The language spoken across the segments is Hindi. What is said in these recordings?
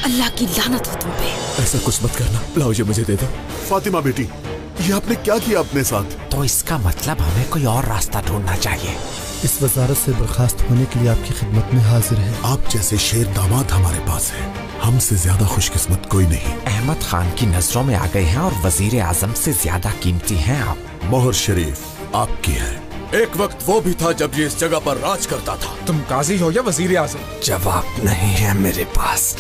अल्लाह की लानत हो तुम पे। ऐसा कुछ मत करना, लाओ ये मुझे दे दो। फातिमा बेटी, ये आपने क्या किया अपने साथ? तो इसका मतलब हमें कोई और रास्ता ढूंढना चाहिए। इस वजारत से बर्खास्त होने के लिए आपकी खिदमत में हाजिर है। आप जैसे शेर दामाद हमारे पास है, हमसे ज्यादा खुशकिस्मत कोई नहीं। अहमद खान की नजरों में आ गए हैं और वजीर आजम से ज्यादा कीमती हैं आप। मोहर शरीफ आपकी है। एक वक्त वो भी था जब ये इस जगह पर राज करता था। तुम काजी हो या वजीर आजम? जवाब नहीं है मेरे पास,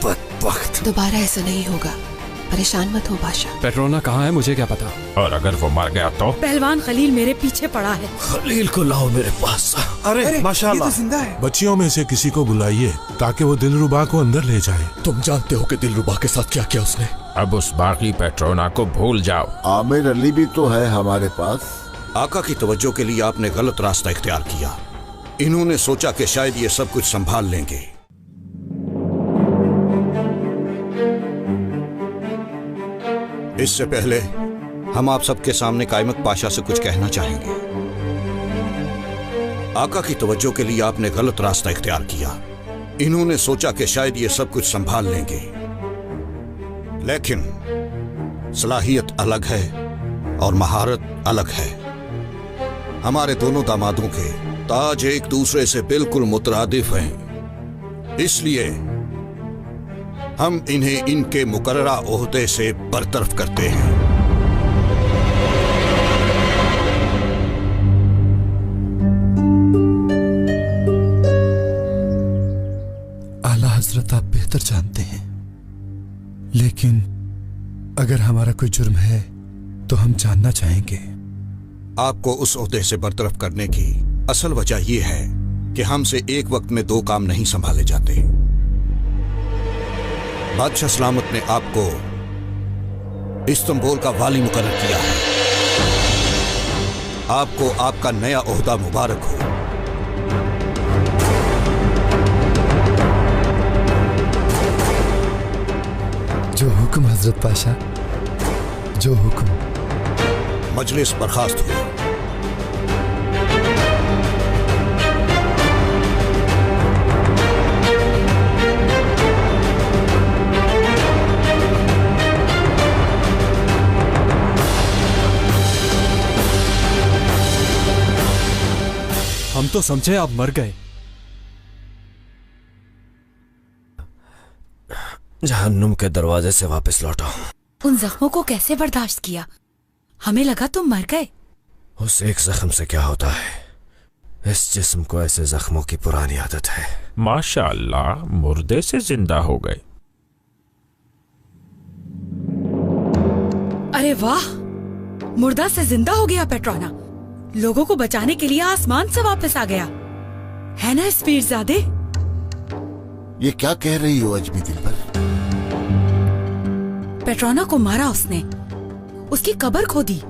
बदबख्त। दोबारा ऐसा नहीं होगा, परेशान मत हो बादशाह। पेट्रोना कहाँ है मुझे क्या पता। और अगर वो मर गया तो? पहलवान खलील मेरे पीछे पड़ा है। खलील को लाओ मेरे पास। अरे माशाल्लाह, ये तो जिंदा है। बच्चियों में से किसी को बुलाइए ताकि वो दिलरुबा को अंदर ले जाए। तुम जानते हो कि दिलरुबा के साथ क्या किया उसने। अब उस बागी पेट्रोना को भूल जाओ। आमिर अली भी तो है हमारे पास। आका की तवज्जो के लिए आपने गलत रास्ता इख्तियार किया। इन्होंने सोचा कि शायद ये सब कुछ संभाल लेंगे। इससे पहले हम आप सबके सामने कायमत पाशा से कुछ कहना चाहेंगे। आका की तवज्जो के लिए आपने गलत रास्ता इख्तियार किया। इन्होंने सोचा कि शायद ये सब कुछ संभाल लेंगे, लेकिन सलाहियत अलग है और महारत अलग है। हमारे दोनों दामादों के ताज एक दूसरे से बिल्कुल मुतरादिफ हैं, इसलिए हम इन्हें इनके मुकर्ररा ओहदे से बरतरफ करते हैं। आला हजरत, आप बेहतर जानते हैं, लेकिन अगर हमारा कोई जुर्म है तो हम जानना चाहेंगे। आपको उस ओहदे से बरतरफ करने की असल वजह यह है कि हमसे एक वक्त में दो काम नहीं संभाले जाते। बादशाह सलामत ने आपको इस्तांबुल का वाली मुकर्रर किया है। आपको आपका नया ओहदा मुबारक हो। जो हुक्म हजरत पाशा, जो हुक्म। मजलिस बर्खास्त हुई। हम तो समझे आप मर गए। जहन्नुम के दरवाजे से वापस लौटा। उन जख्मों को कैसे बर्दाश्त किया? हमें लगा तुम मर गए। उस एक जख्म से क्या होता है? इस जिस्म को ऐसे जख्मों की पुरानी आदत है। माशाअल्लाह, मुर्दे से जिंदा हो गए। अरे वाह, मुर्दा से जिंदा हो गया पेट्रोना। लोगों को बचाने के लिए आसमान से वापस आ गया है ना इस पीरजादे? ये क्या कह रही हो अजमी दिलबर? पेट्रोना को मारा उसने, उसकी कब्र खोदी,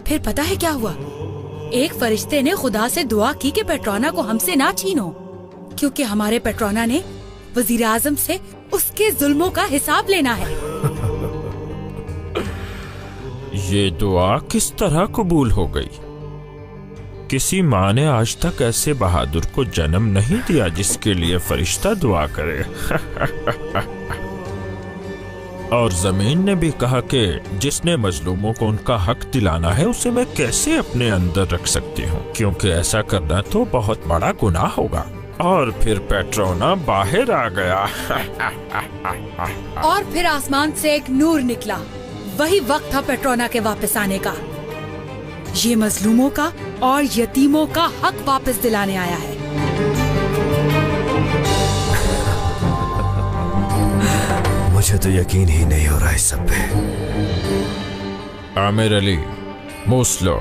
फिर पता है क्या हुआ? एक फरिश्ते ने खुदा से दुआ की कि पेट्रोना को हमसे ना छीनो, क्योंकि हमारे पेट्रोना ने वजीर आजम से उसके जुल्मों का हिसाब लेना है। ये दुआ किस तरह कबूल हो गई? किसी माँ ने आज तक ऐसे बहादुर को जन्म नहीं दिया जिसके लिए फरिश्ता दुआ करे। और जमीन ने भी कहा कि जिसने मजलूमों को उनका हक दिलाना है उसे मैं कैसे अपने अंदर रख सकती हूँ, क्योंकि ऐसा करना तो बहुत बड़ा गुनाह होगा। और फिर पेट्रोना बाहर आ गया। और फिर आसमान से एक नूर निकला। वही वक्त था पेट्रोना के वापस आने का। ये मजलूमों का और यतीमों का हक वापस दिलाने आया है। मुझे तो यकीन ही नहीं हो रहा इस सब पे। आमिर अली, मूसलो,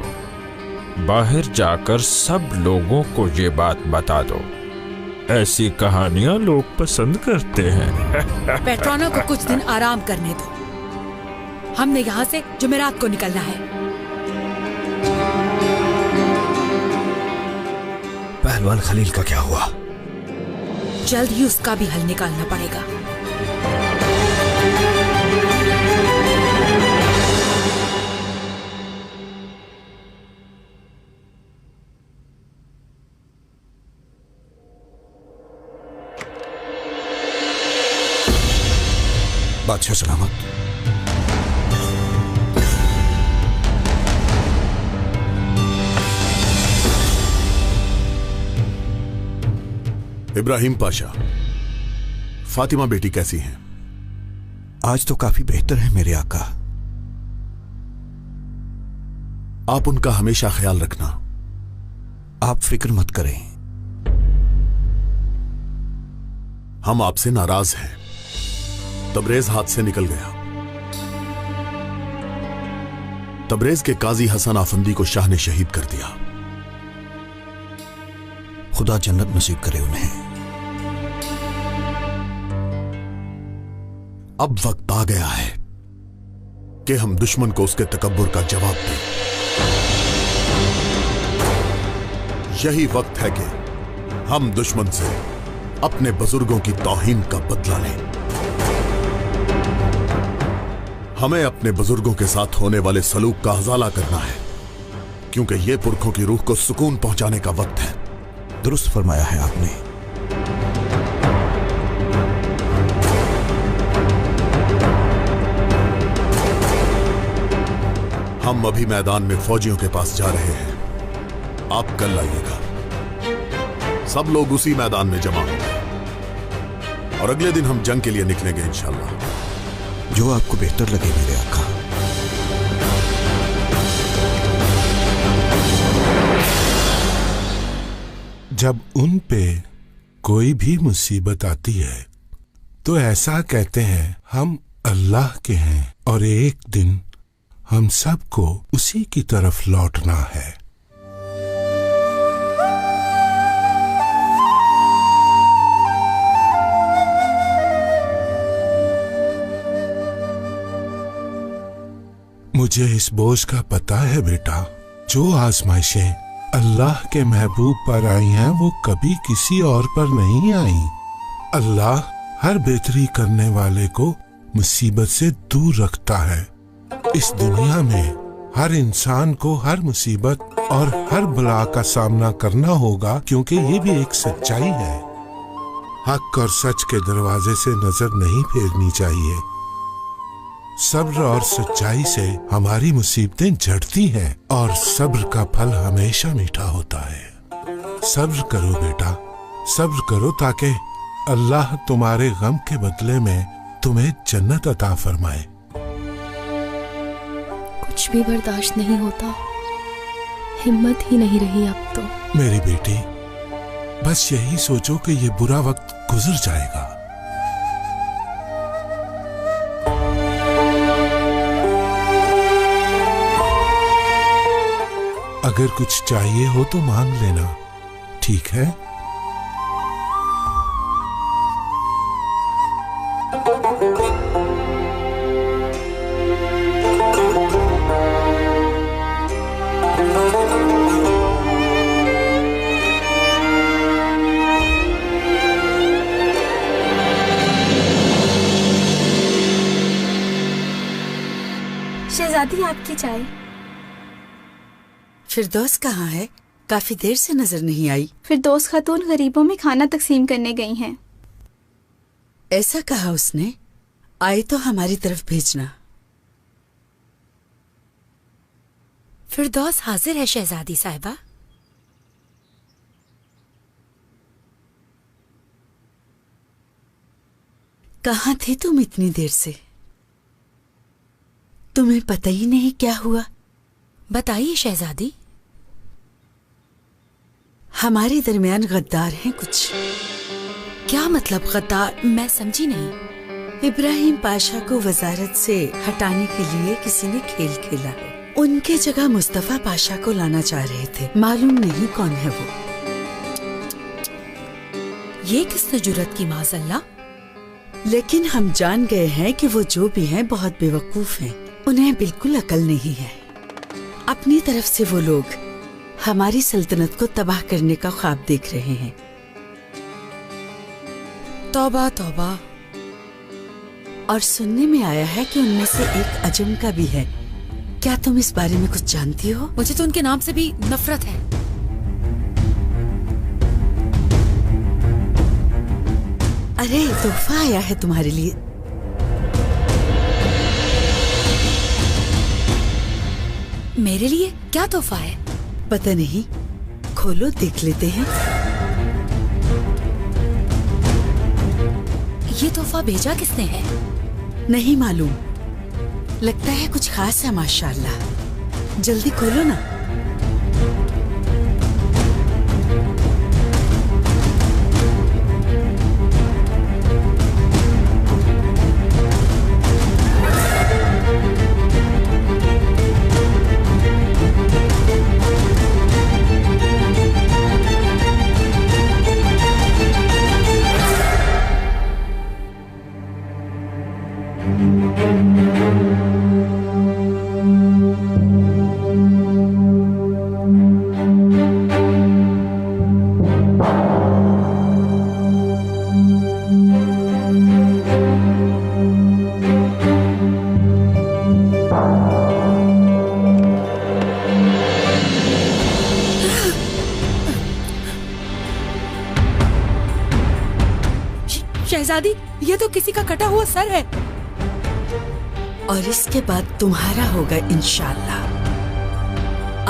बाहर जाकर सब लोगों को ये बात बता दो। ऐसी कहानियां लोग पसंद करते हैं। पेट्रोना को कुछ दिन आराम करने दो। हमने यहाँ से जुमेरात को निकलना है। पहलवान खलील का क्या हुआ? जल्द ही उसका भी हल निकालना पड़ेगा। बादशाह सलामत। इब्राहिम पाशा, फातिमा बेटी कैसी हैं? आज तो काफी बेहतर है मेरे आका। आप उनका हमेशा ख्याल रखना। आप फिक्र मत करें। हम आपसे नाराज हैं। तबरेज हाथ से निकल गया। तबरेज के काजी हसन आफंदी को शाह ने शहीद कर दिया। खुदा जन्नत नसीब करे उन्हें। अब वक्त आ गया है कि हम दुश्मन को उसके तकब्बुर का जवाब दें। यही वक्त है कि हम दुश्मन से अपने बुजुर्गों की तौहीन का बदला लें। हमें अपने बुजुर्गों के साथ होने वाले सलूक का अजाला करना है, क्योंकि यह पुरखों की रूह को सुकून पहुंचाने का वक्त है। दुरुस्त फरमाया है आपने। हम अभी मैदान में फौजियों के पास जा रहे हैं। आप कल आइएगा। सब लोग उसी मैदान में जमा होंगे और अगले दिन हम जंग के लिए निकलेंगे इंशाअल्लाह। जो आपको बेहतर लगे मेरे आका। जब उन पे कोई भी मुसीबत आती है तो ऐसा कहते हैं हम अल्लाह के हैं और एक दिन हम सबको उसी की तरफ लौटना है। मुझे इस बोझ का पता है बेटा, जो आजमाइशें अल्लाह के महबूब पर आई हैं वो कभी किसी और पर नहीं आई। अल्लाह हर बेहतरी करने वाले को मुसीबत से दूर रखता है। इस दुनिया में हर इंसान को हर मुसीबत और हर बला का सामना करना होगा, क्योंकि ये भी एक सच्चाई है। हक और सच के दरवाजे से नजर नहीं फेरनी चाहिए। सब्र और सच्चाई से हमारी मुसीबतें झड़ती हैं और सब्र का फल हमेशा मीठा होता है। सब्र करो बेटा, सब्र करो ताकि अल्लाह तुम्हारे गम के बदले में तुम्हें जन्नत अता फरमाए। कुछ भी बर्दाश्त नहीं होता, हिम्मत ही नहीं रही अब तो। मेरी बेटी, बस यही सोचो कि ये बुरा वक्त गुजर जाएगा। अगर कुछ चाहिए हो तो मांग लेना, ठीक है? शहजादी, आपकी चाय। फिरदौस कहाँ है? काफी देर से नजर नहीं आई। फिरदौस खातून गरीबों में खाना तकसीम करने गई हैं। ऐसा कहा उसने? आए तो हमारी तरफ भेजना। फिरदौस हाजिर है शहजादी साहिबा। कहाँ थे तुम इतनी देर से? तुम्हें पता ही नहीं क्या हुआ? बताइए शहजादी। हमारे दरमियान गद्दार हैं कुछ। क्या मतलब गद्दार? मैं समझी नहीं। इब्राहिम पाशा को वजारत से हटाने के लिए किसी ने खेल खेला है। उनके जगह मुस्तफा पाशा को लाना चाह रहे थे। मालूम नहीं कौन है वो। ये किसने जुर्रत की माज़अल्लाह? लेकिन हम जान गए हैं कि वो जो भी हैं बहुत बेवकूफ हैं। उन्हें बिल्कुल अकल नहीं है। अपनी तरफ से वो लोग हमारी सल्तनत को तबाह करने का ख्वाब देख रहे हैं। तौबा तौबा। और सुनने में आया है कि उनमें से एक अजम का भी है। क्या तुम इस बारे में कुछ जानती हो? मुझे तो उनके नाम से भी नफरत है। अरे तोहफा आया है तुम्हारे लिए। मेरे लिए क्या तोहफा है? पता नहीं, खोलो देख लेते हैं। ये तोहफा भेजा किसने है? नहीं मालूम, लगता है कुछ खास है माशाल्लाह। जल्दी खोलो ना। शहजादी, ये तो किसी का कटा हुआ सर है। और इसके बाद तुम्हारा होगा इंशाल्लाह।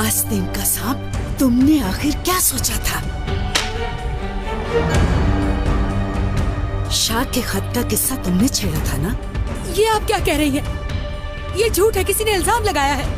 आस्तीन का सांप, तुमने आखिर क्या सोचा था? शाह के खत का किस्सा तुमने छेड़ा था ना? ये आप क्या कह रही हैं? ये झूठ है, किसी ने इल्जाम लगाया है।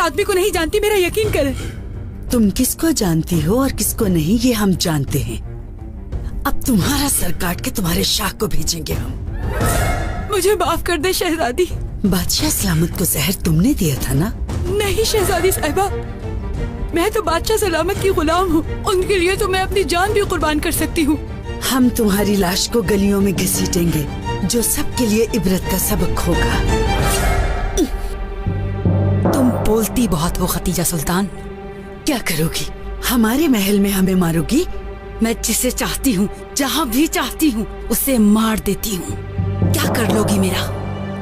आदमी को नहीं जानती, मेरा यकीन करें। तुम किसको जानती हो और किसको नहीं, ये हम जानते हैं। अब तुम्हारा सर काट के तुम्हारे शाह को भेजेंगे हम। मुझे माफ कर दे शहजादी। बादशाह सलामत को जहर तुमने दिया था ना? नहीं शहजादी साहिबा, मैं तो बादशाह सलामत की गुलाम हूँ। उनके लिए तो मैं अपनी जान भी कुर्बान कर सकती हूँ। हम तुम्हारी लाश को गलियों में घसीटेंगे, जो सबके लिए इबरत का सबक होगा। तुम बोलती बहुत हो खतीजा सुल्तान। क्या करोगी? हमारे महल में हमें मारोगी? मैं जिसे चाहती हूँ, जहाँ भी चाहती हूँ, उसे मार देती हूँ। क्या कर लोगी मेरा?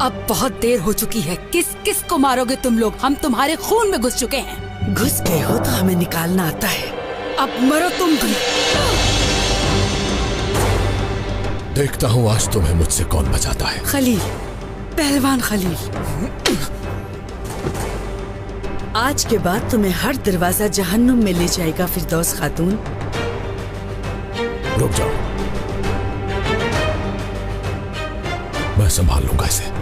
अब बहुत देर हो चुकी है। किस किस को मारोगे तुम लोग? हम तुम्हारे खून में घुस चुके हैं। घुस गए हो तो हमें निकालना आता है। अब मरो तुम भी। देखता हूँ आज तुम्हें मुझसे कौन बचाता है। खलील, पहलवान खलील। आज के बाद तुम्हें हर दरवाजा जहन्नुम में ले जाएगा फिरदौस खातून। रुक जाओ, मैं संभाल लूंगा इसे।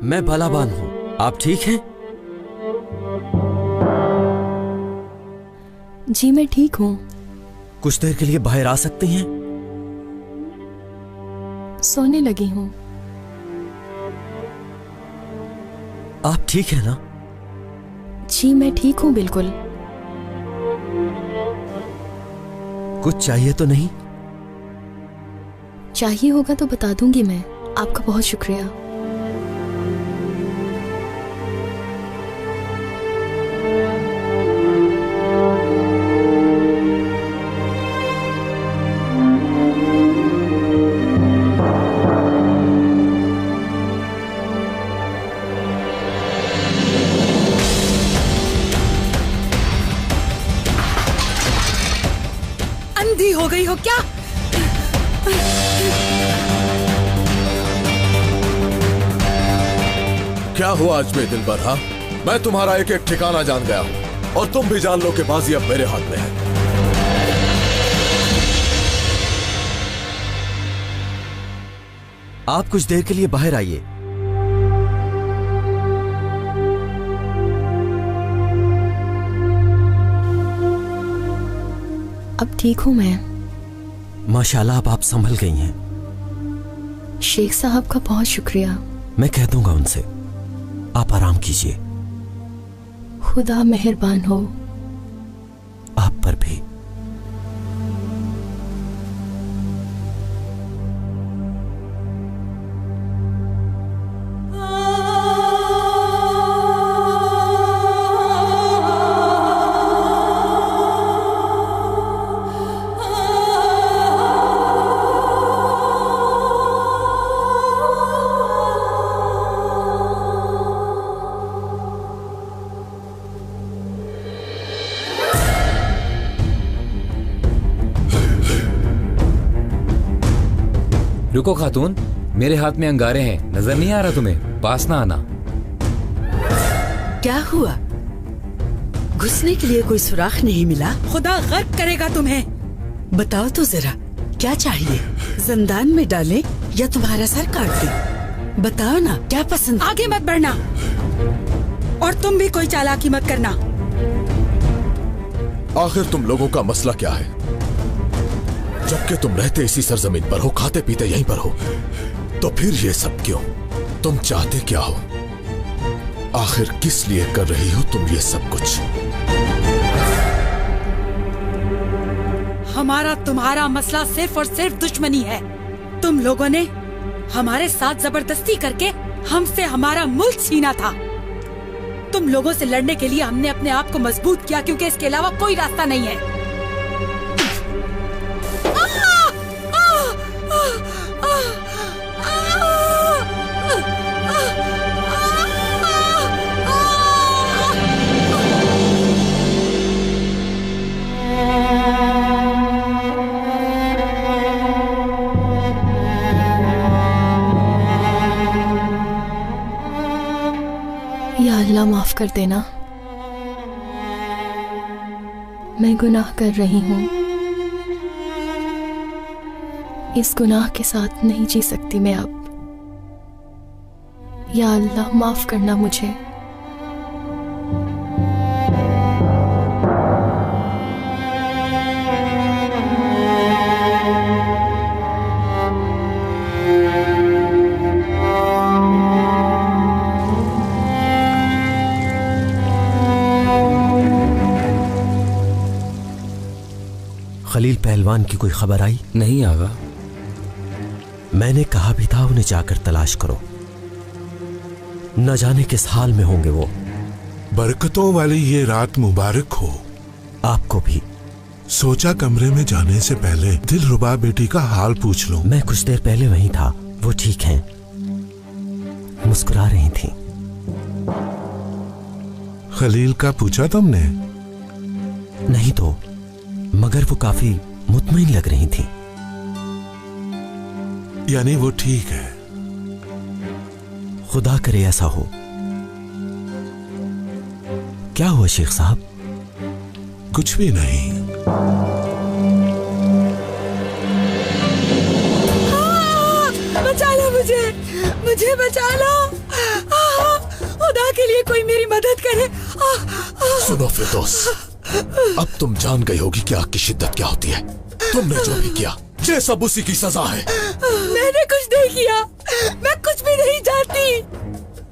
मैं बालाबान हूँ, आप ठीक हैं? जी मैं ठीक हूँ। कुछ देर के लिए बाहर आ सकती हैं? सोने लगी हूँ। आप ठीक हैं ना? जी मैं ठीक हूँ बिल्कुल। कुछ चाहिए तो नहीं? चाहिए होगा तो बता दूंगी मैं। आपका बहुत शुक्रिया। अंधी हो गई हो क्या? क्या हुआ अजमे दिलबर? हाँ, मैं तुम्हारा एक एक ठिकाना जान गया हूँ और तुम भी जान लो कि बाजी अब मेरे हाथ में है। आप कुछ देर के लिए बाहर आइए। अब ठीक हूँ मैं। माशाल्लाह अब आप संभल गई हैं। शेख साहब का बहुत शुक्रिया। मैं कह दूंगा उनसे। आप आराम कीजिए। खुदा मेहरबान हो आप पर भी। रुको खातून, मेरे हाथ में अंगारे हैं, नजर नहीं आ रहा तुम्हें? पास ना आना। क्या हुआ? घुसने के लिए कोई सुराख नहीं मिला? खुदा गर्क करेगा तुम्हें। बताओ तो जरा, क्या चाहिए? जिंदान में डालें या तुम्हारा सर काट दें? बताओ ना, क्या पसंद? आगे मत बढ़ना और तुम भी कोई चालाकी मत करना। आखिर तुम लोगों का मसला क्या है? जबकि तुम रहते इसी सरजमीन पर हो, खाते पीते यहीं पर हो, तो फिर ये सब क्यों? तुम चाहते क्या हो? आखिर किस लिए कर रही हो तुम ये सब कुछ? हमारा तुम्हारा मसला सिर्फ और सिर्फ दुश्मनी है। तुम लोगों ने हमारे साथ जबरदस्ती करके हमसे हमारा मुल्क छीना था। तुम लोगों से लड़ने के लिए हमने अपने आप को मजबूत किया, क्योंकि इसके अलावा कोई रास्ता नहीं है। या अल्लाह माफ कर देना, मैं गुनाह कर रही हूँ। इस गुनाह के साथ नहीं जी सकती मैं अब। या अल्लाह माफ करना मुझे। खलील पहलवान की कोई खबर आई? नहीं आगा। मैंने कहा भी था उन्हें जाकर तलाश करो, न जाने किस हाल में होंगे वो। बरकतों वाली ये रात मुबारक हो। आपको भी। सोचा कमरे में जाने से पहले दिलरुबा बेटी का हाल पूछ लूं। मैं कुछ देर पहले वहीं था, वो ठीक हैं, मुस्कुरा रही थी। खलील का पूछा तुमने? नहीं तो, मगर वो काफी मुतमईन लग रही थी। यानी वो ठीक है? खुदा करे ऐसा हो। क्या हुआ शेख साहब? कुछ भी नहीं। बचा लो मुझे, मुझे बचा लो। खुदा के लिए कोई मेरी मदद करे। सुनो फिरदौस, अब तुम जान गई होगी कि आग की शिद्दत क्या होती है। तुमने जो भी किया, ये सब उसी की सजा है। मैंने कुछ नहीं किया, मैं कुछ भी नहीं जानती।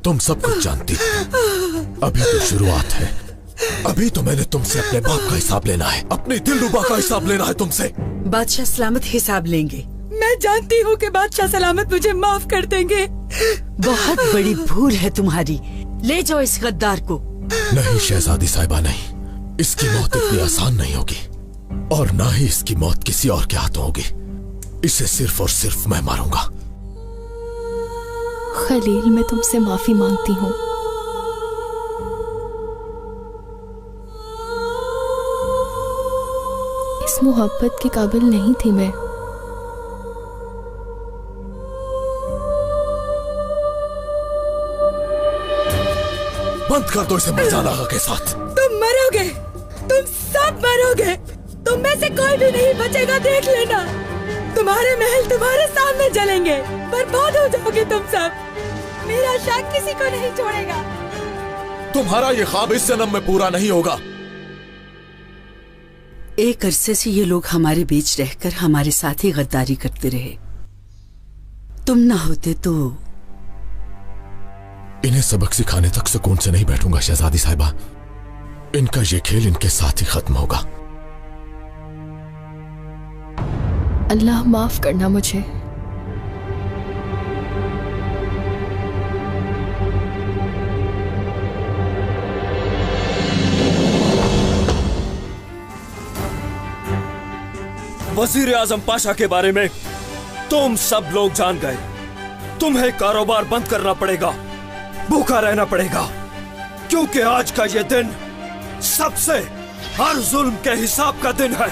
तुम सब कुछ जानती, अभी तो शुरुआत है। अभी तो मैंने तुमसे अपने बाप का हिसाब लेना है, अपनी दिलरुबा का हिसाब लेना है तुमसे। बादशाह सलामत हिसाब लेंगे। मैं जानती हूँ कि बादशाह सलामत मुझे माफ कर देंगे। बहुत बड़ी भूल है तुम्हारी। ले जाओ इस गद्दार को। नहीं शहजादी साहिबा, नहीं। इसकी मौत इतनी आसान नहीं होगी, और ना ही इसकी मौत किसी और के हाथों होगी। इसे सिर्फ और सिर्फ मैं मारूंगा। खलील, मैं तुमसे माफी मांगती हूँ। इस मोहब्बत के काबिल नहीं थी मैं। बंद कर दो इसे मरजाना आगा के साथ। तुम मरोगे, तुम सब मरोगे। तुम में से कोई भी नहीं बचेगा, देख लेना। तुम्हारे महल तुम्हारे सामने जलेंगे, बर्बाद हो जाओगे तुम सब। मेरा शक किसी को नहीं छोड़ेगा। तुम्हारा ये ख्वाब इस जन्म में पूरा नहीं होगा। एक अरसे से ये लोग हमारे बीच रहकर हमारे साथ ही गद्दारी करते रहे। तुम ना होते तो इन्हें सबक सिखाने तक सुकून से नहीं बैठूंगा शहजादी साहिबा। इनका ये खेल इनके साथ ही खत्म होगा। अल्लाह माफ करना मुझे। वजीर आजम पाशा के बारे में तुम सब लोग जान गए। तुम्हें कारोबार बंद करना पड़ेगा, भूखा रहना पड़ेगा, क्योंकि आज का ये दिन सबसे हर जुल्म के हिसाब का दिन है।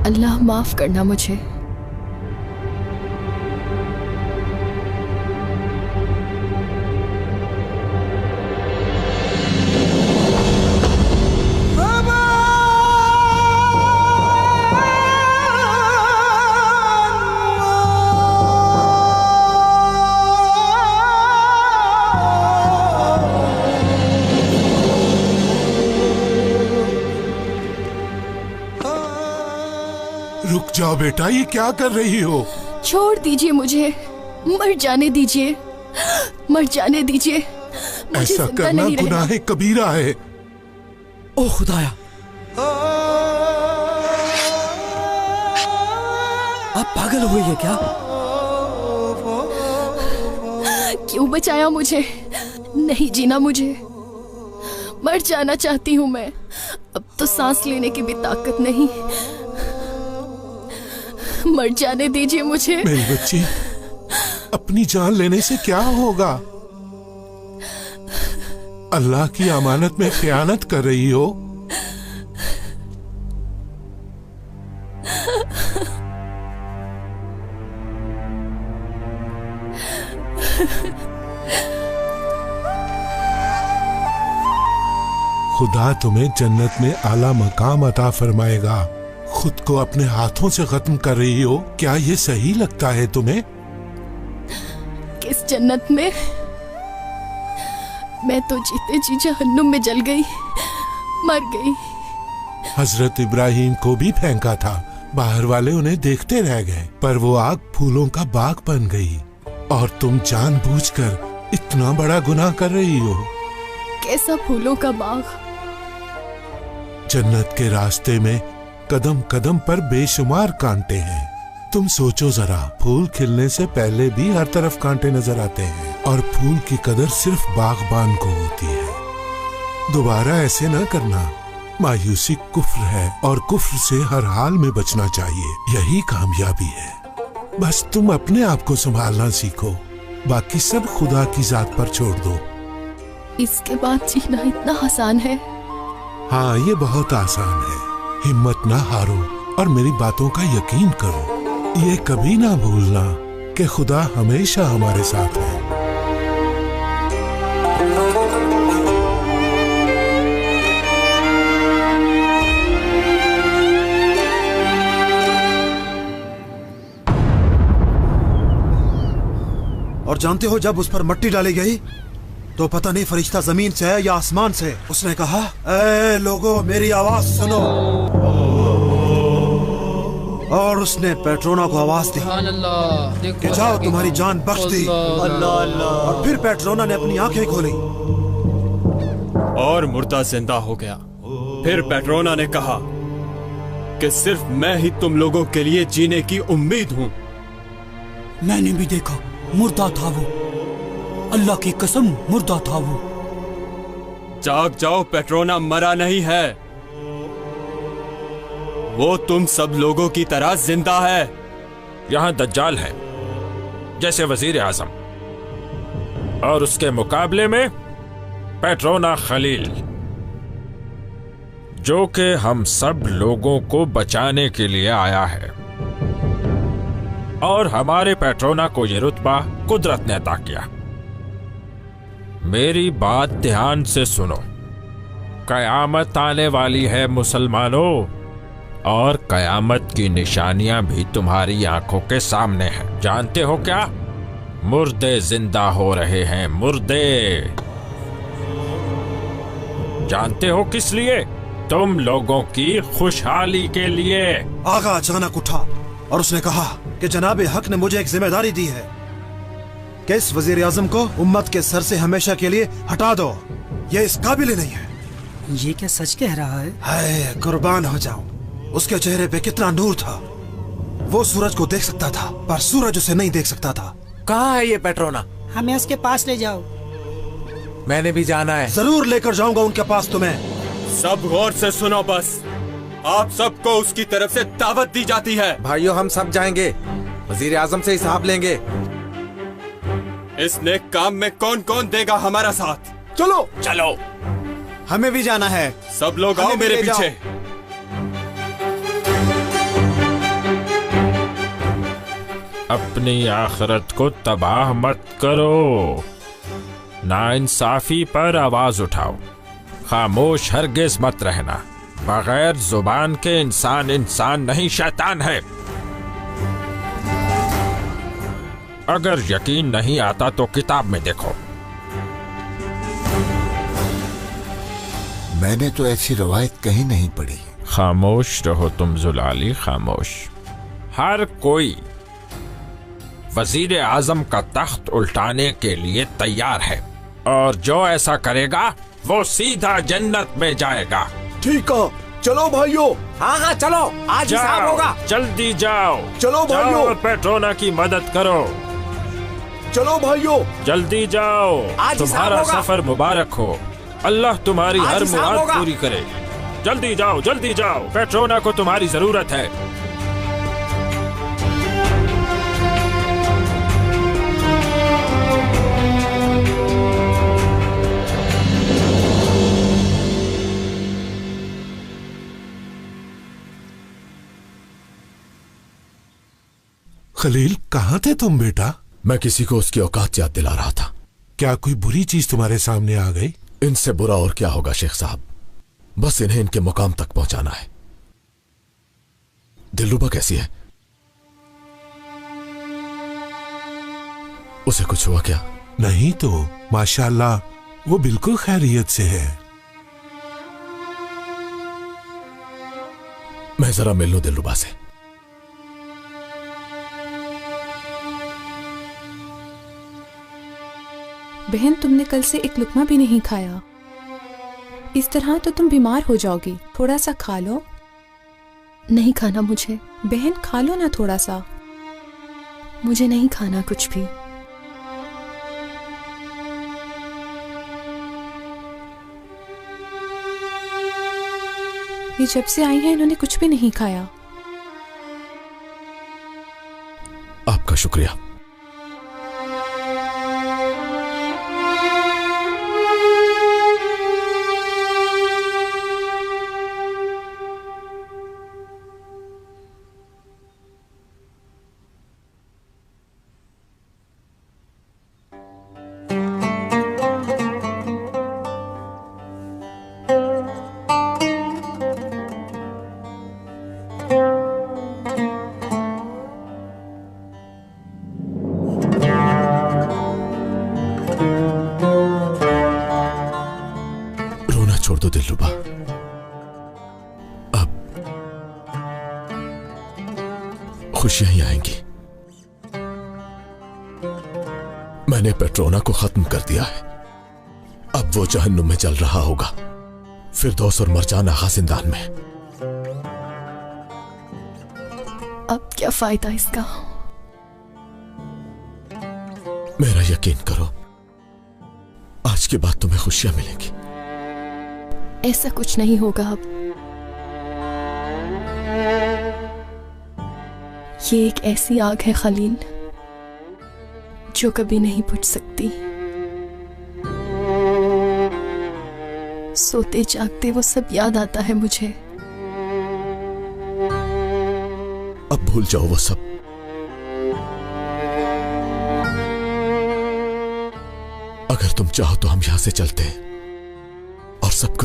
अल्लाह माफ करना मुझे। रुक जाओ बेटा, ये क्या कर रही हो? छोड़ दीजिए मुझे, मर जाने दीजिए, मर जाने दीजिए। ऐसा करना गुनाह कबीरा है। ओ खुदाया, आप पागल हुई है क्या? क्यों बचाया मुझे? नहीं जीना मुझे, मर जाना चाहती हूँ मैं। अब तो सांस लेने की भी ताकत नहीं। मर जाने दीजिए मुझे। मेरी बच्ची, अपनी जान लेने से क्या होगा? अल्लाह की अमानत में खयानत कर रही हो। खुदा तुम्हें जन्नत में आला मकाम अता फरमाएगा। खुद को अपने हाथों से खत्म कर रही हो, क्या ये सही लगता है तुम्हें? किस जन्नत में? मैं तो जीते जी जहन्नुम में जल गई, मर गई। हजरत इब्राहिम को भी फेंका था, बाहर वाले उन्हें देखते रह गए, पर वो आग फूलों का बाग बन गई। और तुम जानबूझकर इतना बड़ा गुनाह कर रही हो। कैसा फूलों का बाग? जन्नत के रास्ते में कदम कदम पर बेशुमार कांटे हैं। तुम सोचो जरा, फूल खिलने से पहले भी हर तरफ कांटे नजर आते हैं, और फूल की कदर सिर्फ बागबान को होती है। दोबारा ऐसे ना करना। मायूसी कुफ्र है, और कुफ्र से हर हाल में बचना चाहिए। यही कामयाबी है। बस तुम अपने आप को संभालना सीखो, बाकी सब खुदा की जात पर छोड़ दो। इसके बाद जीना इतना आसान है? हाँ, ये बहुत आसान है। हिम्मत ना हारो और मेरी बातों का यकीन करो। ये कभी ना भूलना कि खुदा हमेशा हमारे साथ है। और जानते हो, जब उस पर मट्टी डाली गई तो पता नहीं फरिश्ता जमीन से है या आसमान से, उसने कहा, ए लोगों, मेरी आवाज सुनो। और उसने पेट्रोना को आवाज दी कि जाओ, तुम्हारी जान बख्श दी। और फिर पेट्रोना ने अपनी आंखें खोली और मुर्दा जिंदा हो गया। फिर पेट्रोना ने कहा कि सिर्फ मैं ही तुम लोगों के लिए जीने की उम्मीद हूँ। मैंने भी देखा, मुर्दा था वो। अल्लाह की कसम, मुर्दा था वो। जाग जाओ, पेट्रोना मरा नहीं है, वो तुम सब लोगों की तरह जिंदा है। यहां दज्जाल है जैसे वजीर आजम, और उसके मुकाबले में पेट्रोना खलील, जो कि हम सब लोगों को बचाने के लिए आया है। और हमारे पेट्रोना को यह रुतबा कुदरत ने अता किया। मेरी बात ध्यान से सुनो। कयामत आने वाली है मुसलमानों, और कयामत की निशानियां भी तुम्हारी आंखों के सामने हैं। जानते हो क्या? मुर्दे जिंदा हो रहे हैं, मुर्दे। जानते हो किस लिए? तुम लोगों की खुशहाली के लिए। आगा अचानक उठा और उसने कहा कि जनाब हक ने मुझे एक जिम्मेदारी दी है कि इस वजीर आजम को उम्मत के सर से हमेशा के लिए हटा दो, ये इस काबिल ही नहीं है। ये क्या सच कह रहा है? हाय कुर्बान हो जाऊं, उसके चेहरे पे कितना नूर था। वो सूरज को देख सकता था पर सूरज उसे नहीं देख सकता था। कहाँ है ये पेट्रोना? हमें उसके पास ले जाओ। मैंने भी जाना है। जरूर लेकर जाऊंगा उनके पास तुम्हें। सब गौर से सुनो, बस आप सबको उसकी तरफ से दावत दी जाती है। भाइयों हम सब जाएंगे, वजीर आजम से हिसाब लेंगे। इस नेक काम में कौन कौन देगा हमारा साथ? चलो चलो, हमें भी जाना है। सब लोग आओ मेरे पीछे। अपनी आखिरत को तबाह मत करो, नाइंसाफी पर आवाज उठाओ, खामोश हरगिज मत रहना। बगैर जुबान के इंसान नहीं शैतान है। अगर यकीन नहीं आता तो किताब में देखो। मैंने तो ऐसी रवायत कहीं नहीं पढ़ी। खामोश रहो तुम जुलाली, खामोश। हर कोई वजीर आजम का तख्त उल्टाने के लिए तैयार है और जो ऐसा करेगा वो सीधा जन्नत में जाएगा। ठीक है, चलो भाइयों। हाँ हाँ चलो, आज हिसाब होगा। जल्दी जाओ। चलो भाइयों। और पेट्रोना की मदद करो। चलो भाइयों, जल्दी जाओ। तुम्हारा सफर मुबारक हो। अल्लाह तुम्हारी हर मुराद पूरी करे। जल्दी जाओ, जल्दी जाओ। पेट्रोना को तुम्हारी जरूरत है। खलील, कहाँ थे तुम बेटा? मैं किसी को उसकी औकात याद दिला रहा था। क्या कोई बुरी चीज तुम्हारे सामने आ गई? इनसे बुरा और क्या होगा शेख साहब, बस इन्हें इनके मुकाम तक पहुंचाना है। दिलरुबा कैसी है? उसे कुछ हुआ क्या? नहीं तो माशाल्लाह वो बिल्कुल खैरियत से है। मैं जरा मिल लूं दिलरुबा से। बहन, तुमने कल से एक लुकमा भी नहीं खाया। इस तरह तो तुम बीमार हो जाओगी। थोड़ा सा खा लो। नहीं खाना मुझे। बहन खा लो ना थोड़ा सा। मुझे नहीं खाना कुछ भी। ये जब से आई हैं इन्होंने कुछ भी नहीं खाया। आपका शुक्रिया। छोड़ दो दिलरुबा, अब खुशियां ही आएंगी। मैंने पेट्रोना को खत्म कर दिया है। अब वो जहन्नुम में जल रहा होगा, फिरदौस और मरजान आगा जिंदान में। अब क्या फायदा इसका? मेरा यकीन करो, आज के बाद तुम्हें खुशियां मिलेंगी। ऐसा कुछ नहीं होगा अब। ये एक ऐसी आग है खलील जो कभी नहीं बुझ सकती। सोते जागते वो सब याद आता है मुझे। अब भूल जाओ वो सब। अगर तुम चाहो तो हम यहां से चलते हैं और सब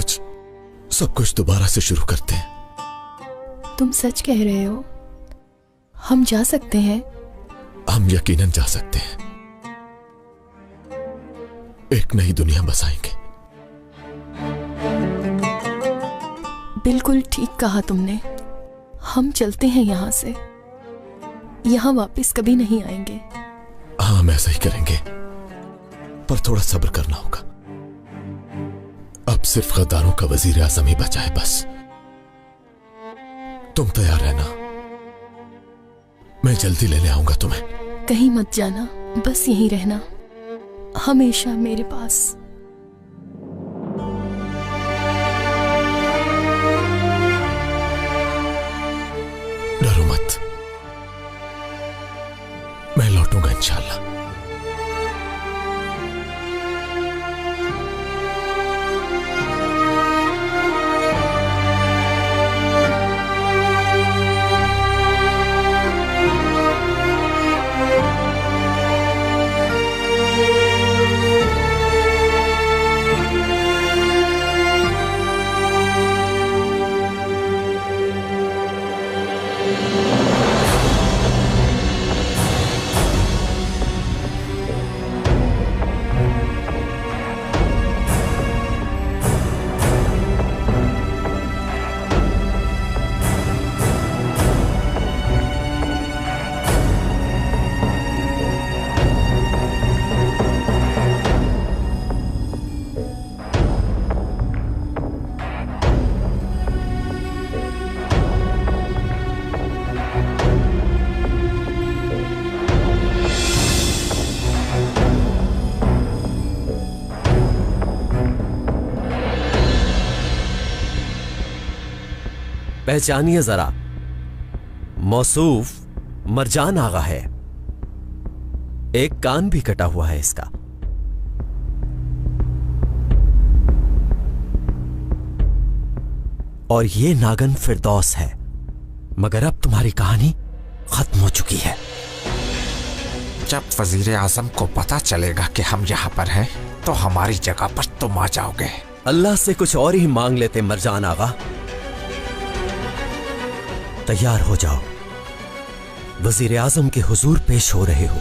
कुछ दोबारा से शुरू करते हैं। तुम सच कह रहे हो? हम जा सकते हैं? हम यकीनन जा सकते हैं। एक नई दुनिया बसाएंगे। बिल्कुल ठीक कहा तुमने। हम चलते हैं यहाँ से, यहाँ वापस कभी नहीं आएंगे। हाँ, हम ऐसा ही करेंगे, पर थोड़ा सब्र करना होगा। अब सिर्फ गद्दारों का वजीर आजम ही बचा है बस। तुम तैयार रहना, मैं जल्दी लेने आऊंगा तुम्हें। कहीं मत जाना, बस यहीं रहना, हमेशा मेरे पास। डरो मत, मैं लौटूंगा इंशाल्लाह। पहचानिए जरा, मौसूफ मरजान आगा है। एक कान भी कटा हुआ है इसका। और ये नागन फिरदौस है। मगर अब तुम्हारी कहानी खत्म हो चुकी है। जब वजीर आजम को पता चलेगा कि हम यहाँ पर हैं, तो हमारी जगह पर तुम आ जाओगे। अल्लाह से कुछ और ही मांग लेते मरजान आगा। तैयार हो जाओ, वजीर आजम के हुजूर पेश हो रहे हो।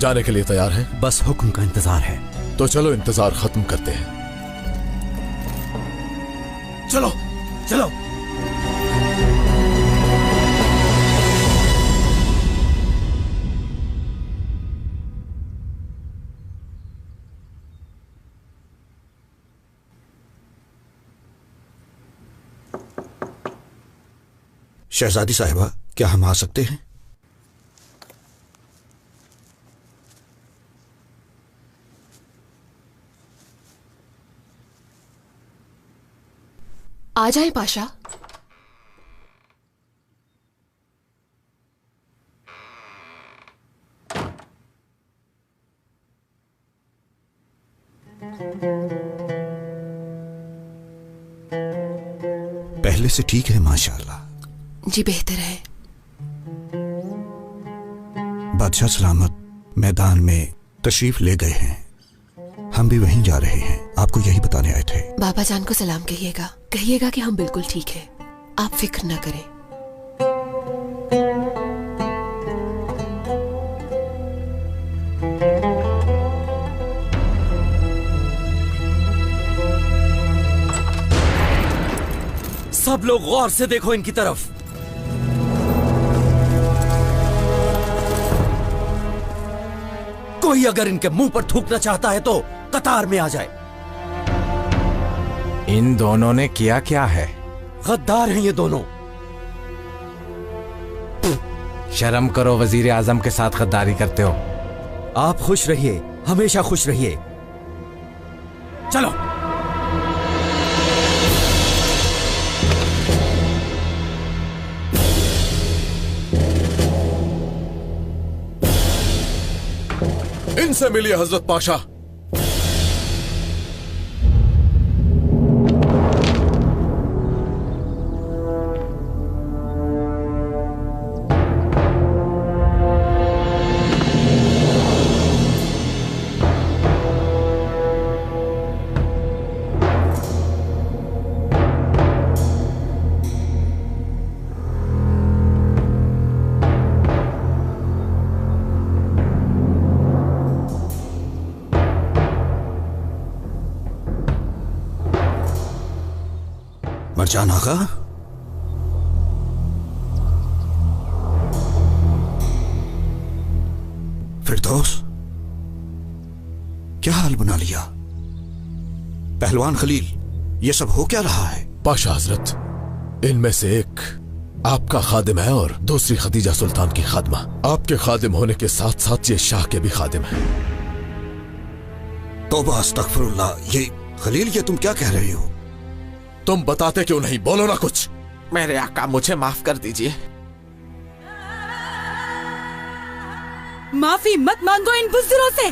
जाने के लिए तैयार हैं? बस हुक्म का इंतजार है। तो चलो इंतजार खत्म करते हैं। चलो चलो। शहजादी साहिबा, क्या हम आ सकते हैं? आ जाए पाशा। पहले से ठीक है माशाअल्लाह। जी बेहतर है। बादशाह सलामत मैदान में तशरीफ ले गए हैं। हम भी वहीं जा रहे हैं, आपको यही बताने आए थे। बाबा जान को सलाम कहिएगा। कहिएगा कि हम बिल्कुल ठीक हैं, आप फिक्र न करें। सब लोग गौर से देखो इनकी तरफ। कोई अगर इनके मुंह पर थूकना चाहता है तो कतार में आ जाए। इन दोनों ने किया क्या है? गद्दार हैं ये दोनों। शर्म करो, वजीर आजम के साथ गद्दारी करते हो। आप खुश रहिए, हमेशा खुश रहिए। चलो। उनसे मिलिए हजरत पाशा। मरजान आगा, फिरदौस, क्या हाल बना लिया? पहलवान खलील, ये सब हो क्या रहा है? पाशा हजरत, इनमें से एक आपका खादिम है और दूसरी खदीजा सुल्तान की खादमा। आपके खादिम होने के साथ साथ ये शाह के भी खादिम है। तौबा अस्तगफिरुल्लाह। ये खलील, ये तुम क्या कह रही हो? तुम बताते क्यों नहीं? बोलो ना कुछ। मेरे आका, मुझे माफ कर दीजिए। माफी मत मांगो इन बुज़दिलों से।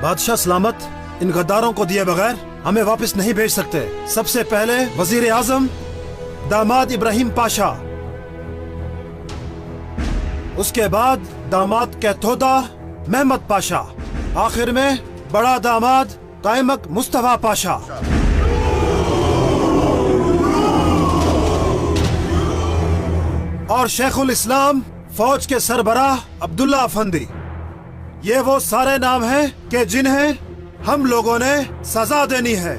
बादशाह सलामत इन गद्दारों को दिए बगैर हमें वापस नहीं भेज सकते। सबसे पहले वजीर आजम दामाद इब्राहिम पाशा, उसके बाद दामाद कैथोदा महमद पाशा, आखिर में बड़ा दामाद कायमक मुस्तफा पाशा। और शेखुल इस्लाम फौज के सरबराह अब्दुल्ला अफंदी। ये वो सारे नाम हैं कि जिन्हें हम लोगों ने सजा देनी है।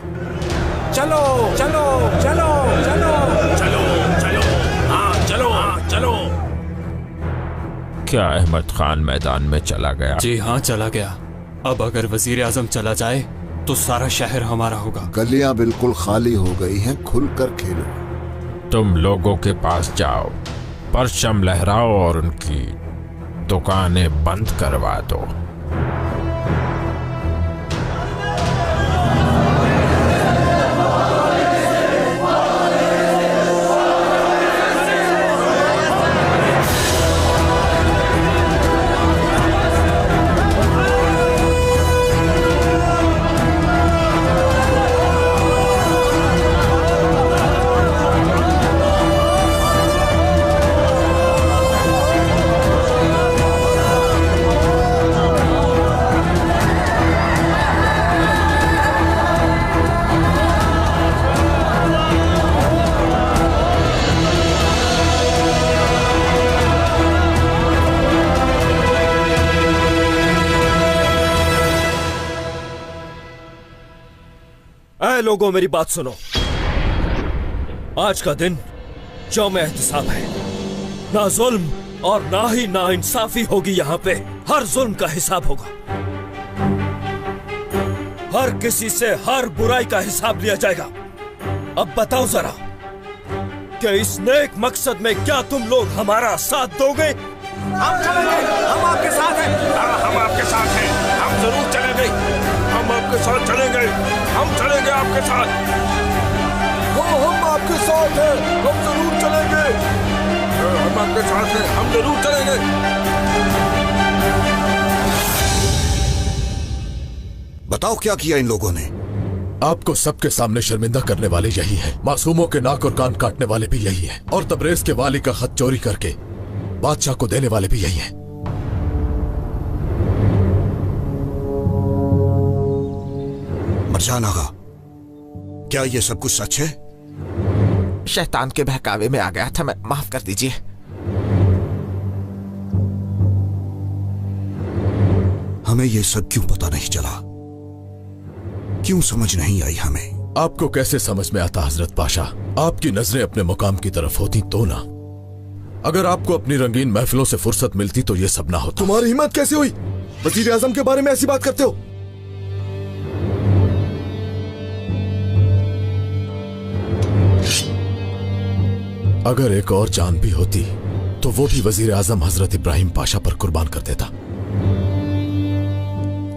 चलो चलो चलो चलो चलो चलो, हाँ चलो, हाँ चलो। क्या अहमद खान मैदान में चला गया? जी हाँ, चला गया। अब अगर वजीर आजम चला जाए तो सारा शहर हमारा होगा। गलियां बिल्कुल खाली हो गई हैं, खुलकर खेलो। तुम लोगों के पास जाओ, परचम लहराओ और उनकी दुकानें बंद करवा दो। लोगों, मेरी बात सुनो। आज का दिन यौम एहतिसाब है। ना जुल्म और ना ही ना इंसाफी होगी। यहाँ पे हर जुल्म का हिसाब होगा। हर किसी से हर बुराई का हिसाब लिया जाएगा। अब बताओ जरा कि इस नेक मकसद में क्या तुम लोग हमारा साथ दोगे? हम चलेंगे, हम आपके साथ हैं। हम आपके साथ हैं, हम जरूर चलेंगे। हम आपके साथ चलेंगे, हम चलेंगे आपके साथ। हम आपके साथ हैं, हम जरूर चलेंगे। हम आपके साथ हैं, हम जरूर चलेंगे। बताओ क्या किया इन लोगों ने? आपको सबके सामने शर्मिंदा करने वाले यही हैं। मासूमों के नाक और कान काटने वाले भी यही हैं। और तबरेज के वाली का खत चोरी करके बादशाह को देने वाले भी यही हैं। मरजान आगा, क्या ये सब कुछ सच है? शैतान के बहकावे में आ गया था मैं, माफ कर दीजिए। हमें ये सब क्यों पता नहीं चला? क्यों समझ नहीं आई हमें? आपको कैसे समझ में आता हजरत पाशा? आपकी नजरें अपने मुकाम की तरफ होती तो ना। अगर आपको अपनी रंगीन महफिलों से फुर्सत मिलती तो ये सब ना होता। तुम्हारी हिम्मत कैसे हुई वजीर आजम के बारे में ऐसी बात करते हो? अगर एक और जान भी होती तो वो भी वजीर आजम हजरत इब्राहिम पाशा पर कुर्बान कर देता।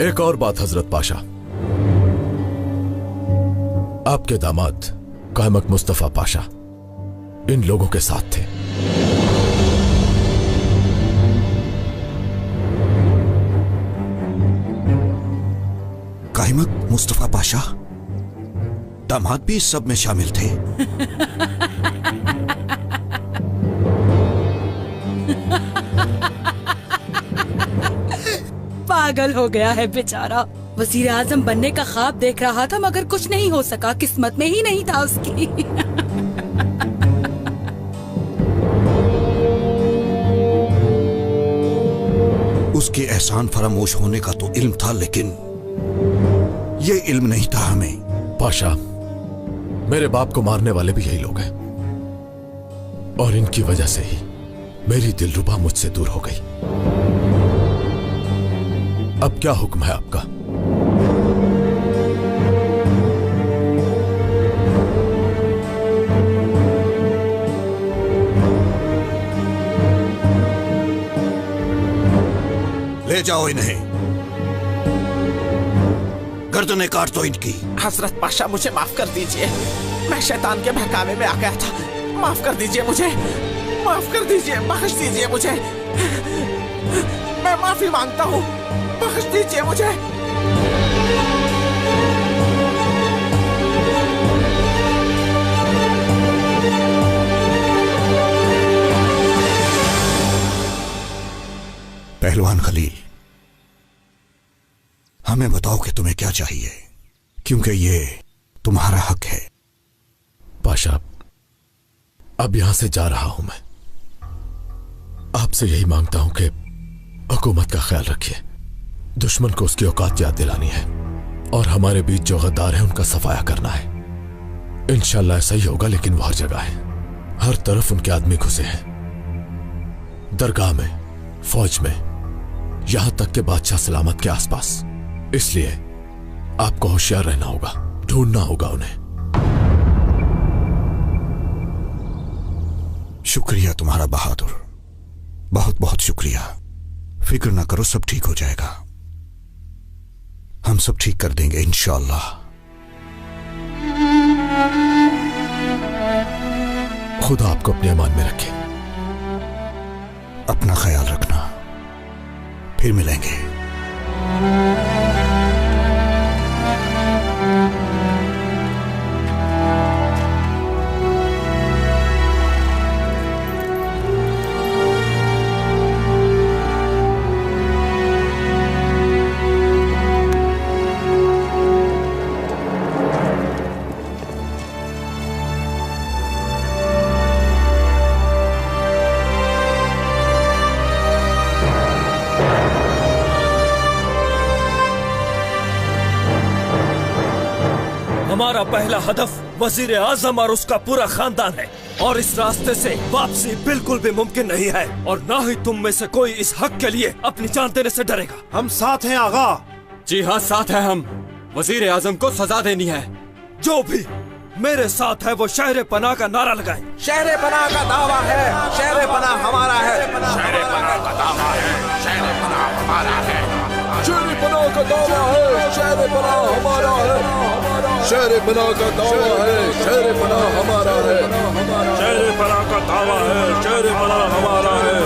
एक और बात हजरत पाशा, आपके दामाद कायमक मुस्तफा पाशा इन लोगों के साथ थे। काइमक मुस्तफा पाशा दामाद भी इस सब में शामिल थे। पागल हो गया है बेचारा। वजीर आजम बनने का ख्वाब देख रहा था मगर कुछ नहीं हो सका, किस्मत में ही नहीं था उसकी। उसके एहसान फरामोश होने का तो इल्म था, लेकिन ये इल्म नहीं था हमें। पाशा, मेरे बाप को मारने वाले भी यही लोग हैं और इनकी वजह से ही मेरी दिलरुबा मुझसे दूर हो गई। अब क्या हुक्म है आपका? ले जाओ इन्हें, गर्दनें काट दो इनकी। हजरत पाशा, मुझे माफ कर दीजिए, मैं शैतान के बहकावे में आ गया था। माफ कर दीजिए मुझे, माफ कर दीजिए, बख्श दीजिए मुझे। मैं माफी मांगता हूँ, बख्श दीजिए मुझे। पहलवान खलील, हमें बताओ कि तुम्हें क्या चाहिए, क्योंकि ये तुम्हारा हक है। पाशा, अब यहां से जा रहा हूं मैं। आपसे यही मांगता हूं कि हुकूमत का ख्याल रखिए। दुश्मन को उसकी औकात याद दिलानी है और हमारे बीच जो गद्दार हैं उनका सफाया करना है। इंशाल्लाह ऐसा ही होगा, लेकिन वो हर जगह है, हर तरफ उनके आदमी घुसे हैं, दरगाह में, फौज में, यहां तक के बादशाह सलामत के आसपास। इसलिए आपको होशियार रहना होगा, ढूंढना होगा उन्हें। शुक्रिया तुम्हारा बहादुर, बहुत बहुत शुक्रिया। फिक्र ना करो, सब ठीक हो जाएगा। हम सब ठीक कर देंगे इंशाअल्लाह। खुदा आपको अपने अमान में रखे। अपना ख्याल रखना, फिर मिलेंगे। हमारा पहला हदफ वजीर आजम और उसका पूरा खानदान है और इस रास्ते से वापसी बिल्कुल भी मुमकिन नहीं है और ना ही तुम में से कोई इस हक के लिए अपनी जान देने से डरेगा। हम साथ हैं आगा। जी हाँ, साथ हैं हम। वजीर आजम को सजा देनी है। जो भी मेरे साथ है वो शहर पनाह का नारा लगाए। शहर पनाह का दावा है, शहर पनाह हमारा है। शहर पनाह का दावा है, शहर पनाह हमारा है। शहर पनाह का दावा है, शहर पनाह हमारा है। शहर पनाह का दावा है, शहर पनाह हमारा है। शहर पनाह का दावा है, शहर पनाह हमारा है।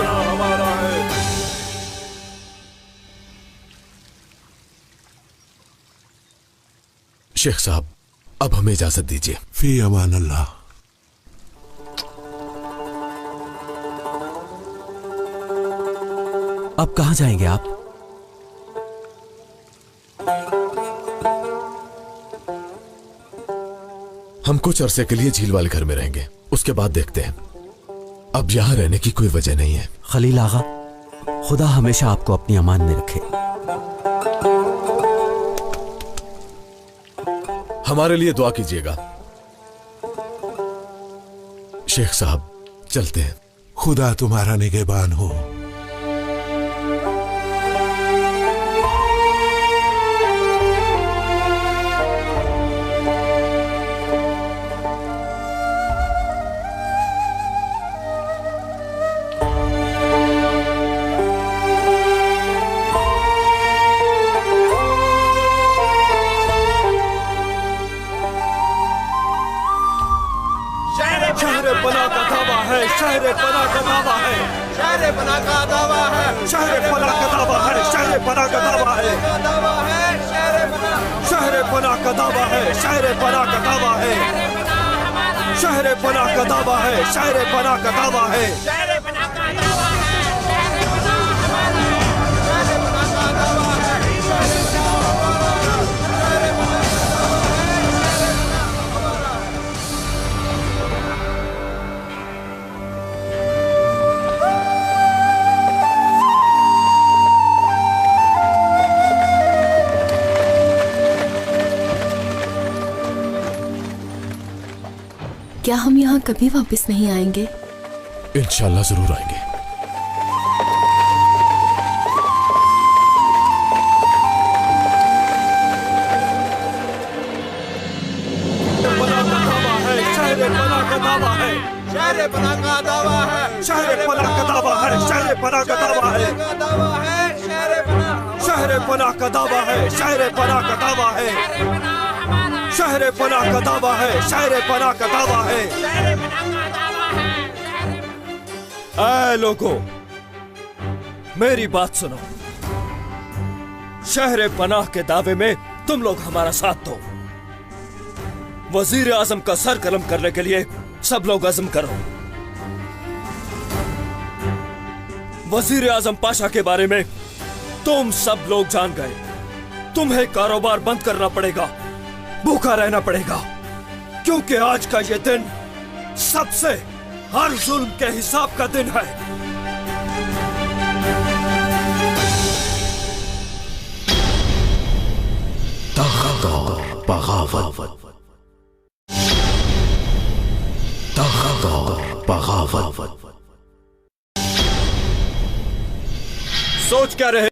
शेख साहब, अब हमें इजाजत दीजिए। फी अमान अल्लाह। अब कहाँ जाएंगे आप? हम कुछ अरसे के लिए झील वाले घर में रहेंगे, उसके बाद देखते हैं। अब यहां रहने की कोई वजह नहीं है। खलील आगा, खुदा हमेशा आपको अपनी अमान में रखे। हमारे लिए दुआ कीजिएगा। शेख साहब, चलते हैं। खुदा तुम्हारा निगहबान हो। शहर पनाह का शहर पनाह का दावा है, शहर पनाह का दावा है, शहर पनाह का दावा है, शहर पनाह का दावा है, शहर पनाह का दावा है, शहर पनाह का दावा है, शहर पनाह का दावा है, शहर पनाह का दावा है। क्या हम यहाँ कभी वापस नहीं आएंगे? इंशाल्लाह जरूर आएंगे। शहर पनाह का दावा है, शहर पनाह का दावा है, शहर पनाह का दावा है, शहर पनाह का दावा है, शहर पनाह का दावा है, शहर पनाह का दावा है, शहर पनाह का दावा है, शहर पनाह का दावा है। ऐ लोगों, मेरी बात सुनो। शहर पनाह के दावे में तुम लोग हमारा साथ दो। वजीर आजम का सर कलम करने के लिए सब लोग अज़्म करो। वजीर आजम पाशा के बारे में तुम सब लोग जान गए। तुम्हें कारोबार बंद करना पड़ेगा, भूखा रहना पड़ेगा, क्योंकि आज का ये दिन सबसे हर जुल्म के हिसाब का दिन है। बगावत, बगावत। सोच क्या रहे